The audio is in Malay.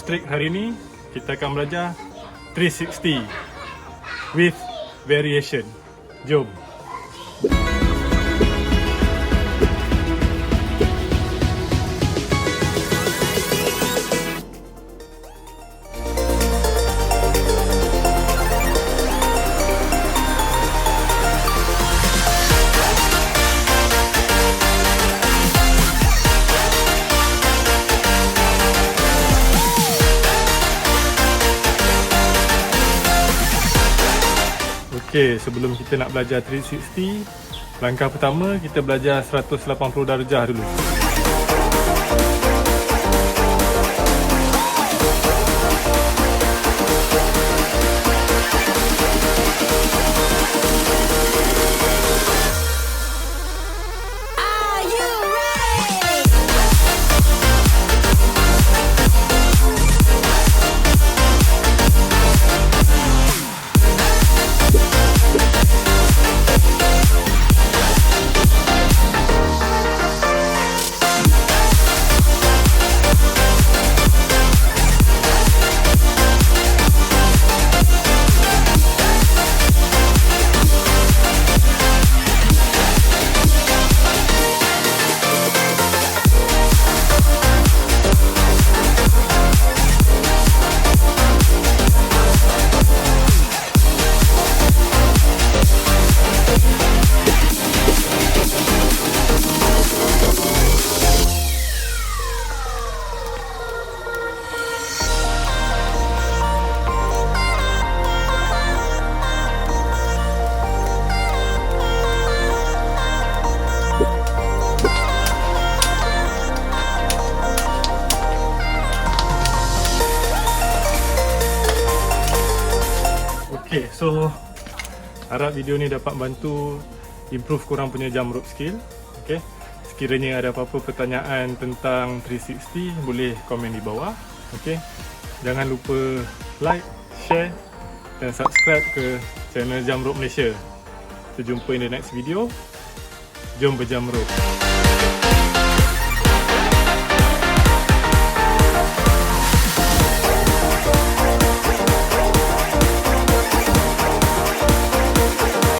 trik hari ni kita akan belajar 360 with variation. Jom. Okey, sebelum kita nak belajar 360, langkah pertama kita belajar 180 darjah dulu. Okay, so harap video ni dapat bantu improve korang punya jump rope skill. Okay, sekiranya ada apa-apa pertanyaan tentang 360 boleh komen di bawah. Okay, jangan lupa like, share dan subscribe ke channel Jump Rope Malaysia. Kita jumpa in the next video. Jom berjump rope.